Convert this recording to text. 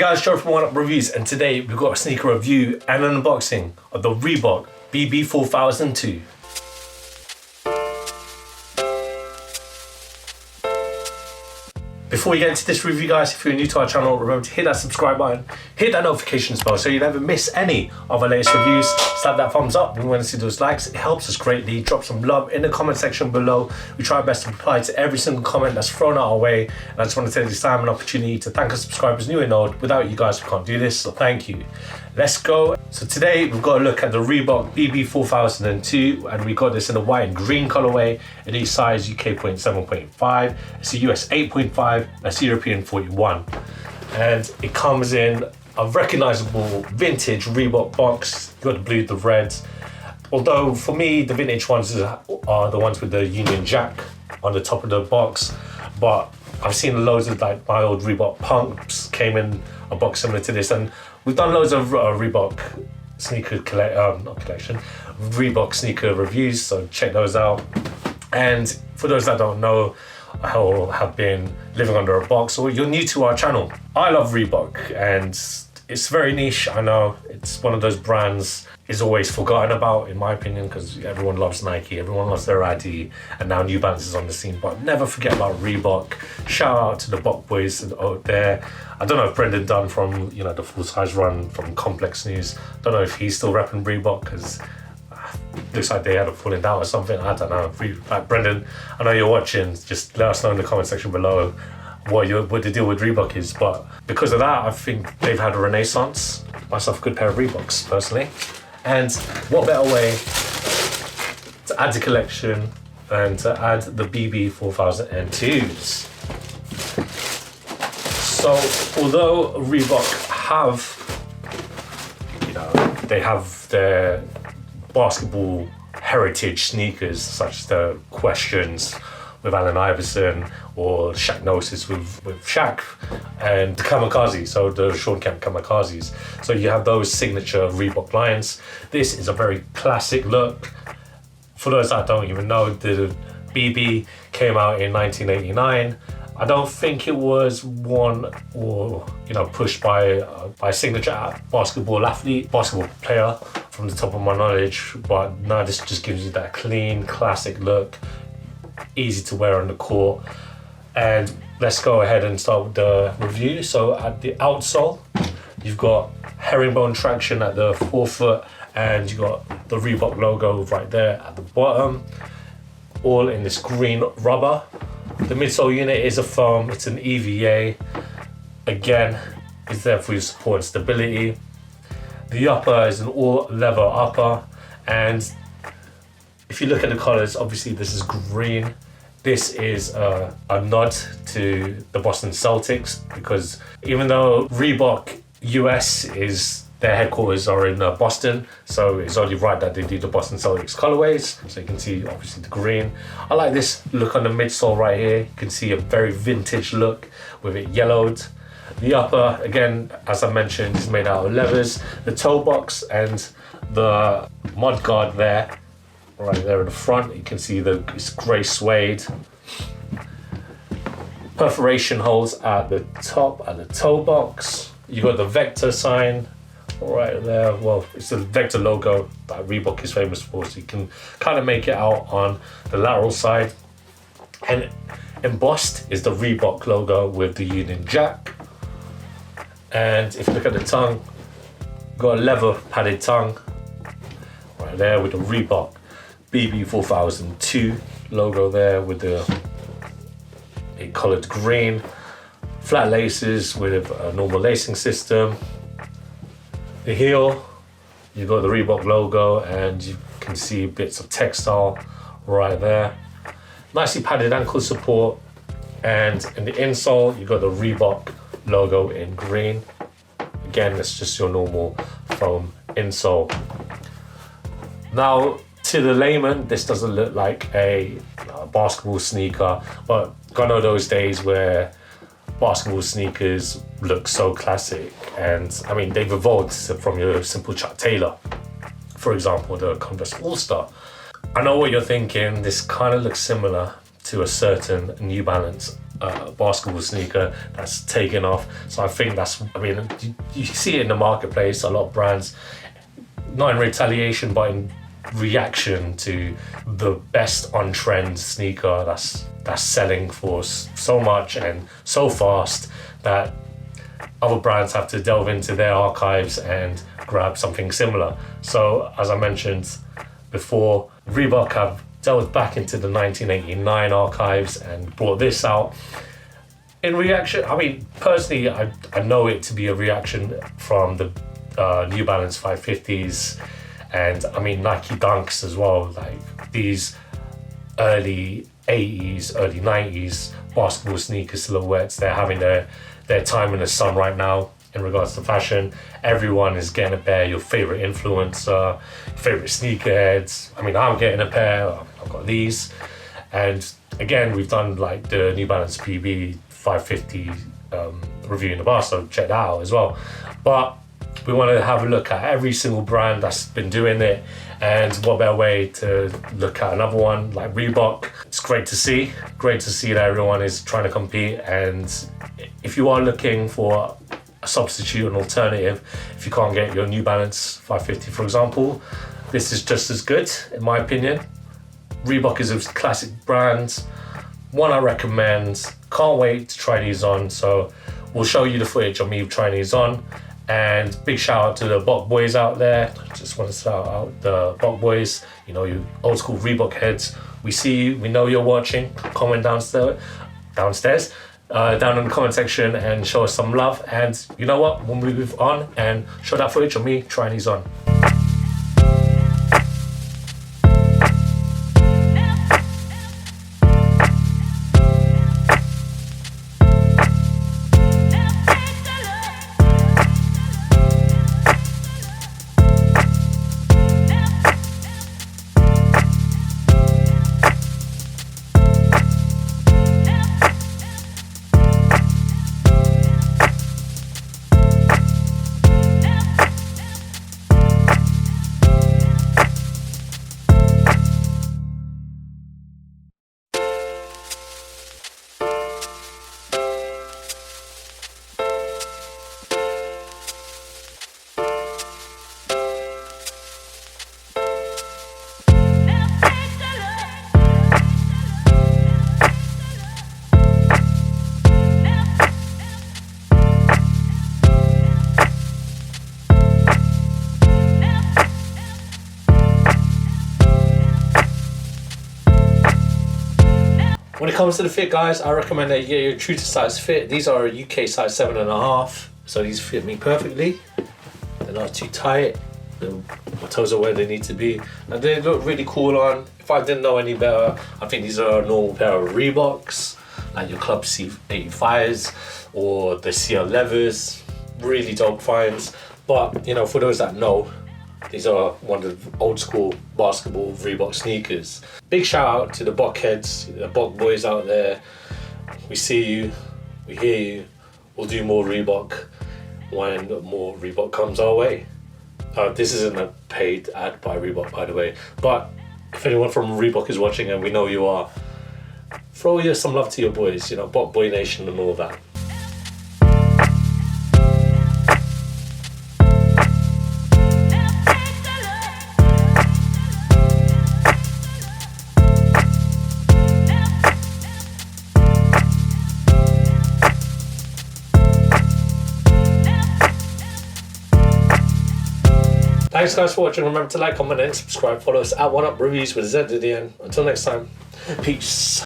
guys, Gerald from Oneupreviewz, and today we've got a sneaker review and an unboxing of the REEBOK BB 4002. Before we get into this review, guys, if you're new to our channel, remember to hit that subscribe button, hit that notifications bell so you never miss any of our latest reviews. Slap that thumbs up. We want to see those likes. It helps us greatly. Drop some love in the comment section below. We try our best to reply to every single comment that's thrown our way. And I just want to take this time and opportunity to thank our subscribers new and old. Without you guys, we can't do this, so thank you. Let's go. So today we've got a look at the REEBOK BB 4002, and we got this in the white and green colorway. It is size UK 7.5. It's a US 8.5. That's European 41. And it comes in a recognizable vintage REEBOK box. You got the blue, the red. Although for me, the vintage ones are the ones with the Union Jack on the top of the box. But I've seen loads of like my old REEBOK pumps came in a box similar to this, and we've done loads of REEBOK sneaker REEBOK sneaker reviews, so check those out. And for those that don't know, I have been living under a box, or you're new to our channel, I love REEBOK, and it's very niche. I know it's one of those brands is always forgotten about, in my opinion, because everyone loves Nike, everyone loves their ID, and now New Balance is on the scene. But never forget about REEBOK. Shout out to the Bok boys out there. I don't know if Brendan Dunn from the Full Size Run from Complex News, don't know if he's still repping REEBOK, because looks like they had a falling down or something. I don't know. Like Brendan, I know you're watching. Just let us know in the comment section below what the deal with REEBOK is. But because of that, I think they've had a renaissance. Myself a good pair of REEBOKs personally. And what better way to add to collection than to add the BB 4002s. So although REEBOK they have their basketball heritage sneakers, such as the Questions with Allen Iverson, or Shaqnosis with Shaq, and the Kamikaze, so the Sean Kemp Kamikazes. So you have those signature REEBOK lines. This is a very classic look. For those that don't even know, the BB came out in 1989. I don't think it was won or pushed by a signature basketball player from the top of my knowledge, but no, this just gives you that clean, classic look, easy to wear on the court. And let's go ahead and start with the review. So at the outsole, you've got herringbone traction at the forefoot, and you got the REEBOK logo right there at the bottom, all in this green rubber. The midsole unit is a foam, it's an EVA. Again, it's there for your support and stability. The upper is an all leather upper, and if you look at the colors, obviously this is green. This is a nod to the Boston Celtics, because even though REEBOK US their headquarters are in Boston, so it's only right that they do the Boston Celtics colorways. So you can see obviously the green. I like this look on the midsole right here. You can see a very vintage look with it yellowed. The upper, again, as I mentioned, is made out of leathers. The toe box and the mud guard there, right there in the front, you can see it's grey suede. Perforation holes at the top at the toe box. You got the Vector sign right there. Well, it's the Vector logo that REEBOK is famous for, so you can kind of make it out on the lateral side. And embossed is the REEBOK logo with the Union Jack. And if you look at the tongue, you've got a leather padded tongue right there with the REEBOK BB 4002 logo there with the colored green. Flat laces with a normal lacing system. The heel, you've got the REEBOK logo, and you can see bits of textile right there. Nicely padded ankle support, and in the insole, you've got the REEBOK logo in green. Again, it's just your normal foam insole. Now, to the layman, this doesn't look like a basketball sneaker, but gone are those days where basketball sneakers look so classic. And I mean, they've evolved from your simple Chuck Taylor, for example, the Converse All-Star. I know what you're thinking, this kind of looks similar to a certain New Balance basketball sneaker that's taken off. So I think that's, I mean, you see it in the marketplace, a lot of brands, not in retaliation, but in reaction to the best on trend sneaker that's selling for so much and so fast that other brands have to delve into their archives and grab something similar. So as I mentioned before, Reebok have delved back into the 1989 archives and brought this out in reaction. I mean, personally, I know it to be a reaction from the New Balance 550s, and I mean Nike Dunks as well, like these early 80s, early 90s basketball sneaker silhouettes. They're having their time in the sun right now in regards to fashion. Everyone is getting a pair. Your favorite influencer, favorite sneakerheads. I mean, I'm getting a pair. I've got these. And again, we've done like the New Balance BB 550 review in the past, so check that out as well. But we want to have a look at every single brand that's been doing it, and what better way to look at another one like Reebok. It's great to see that everyone is trying to compete, and if you are looking for a substitute, an alternative, if you can't get your New Balance 550, for example, this is just as good, in my opinion. Reebok is a classic brand, one I recommend. Can't wait to try these on, so we'll show you the footage of me trying these on. And big shout out to the Bok boys out there. Just want to shout out the Bok boys, you know, you old school Reebok heads. We see you, we know you're watching. Comment downstairs down in the comment section and show us some love. And you know what, we'll move on and show that footage of me trying these on. When it comes to the fit, guys, I recommend that you get your true to size fit. These are a UK size 7.5, so these fit me perfectly. They're not too tight. My toes are where they need to be, and they look really cool on. If I didn't know any better, I think these are a normal pair of Reeboks, like your Club C85s or the CL Levers. Really dope finds. But you know, for those that know, these are one of the old school basketball Reebok sneakers. Big shout out to the Bok heads, the Bok boys out there. We see you, we hear you. We'll do more Reebok when more Reebok comes our way. This isn't a paid ad by Reebok, by the way, but if anyone from Reebok is watching, and we know you are, throw some love to your boys, you know, Bok Boy Nation and all that. Thanks guys for watching. Remember to like, comment and subscribe. Follow us at Oneupreviewz with a Z at the end. Until next time, peace.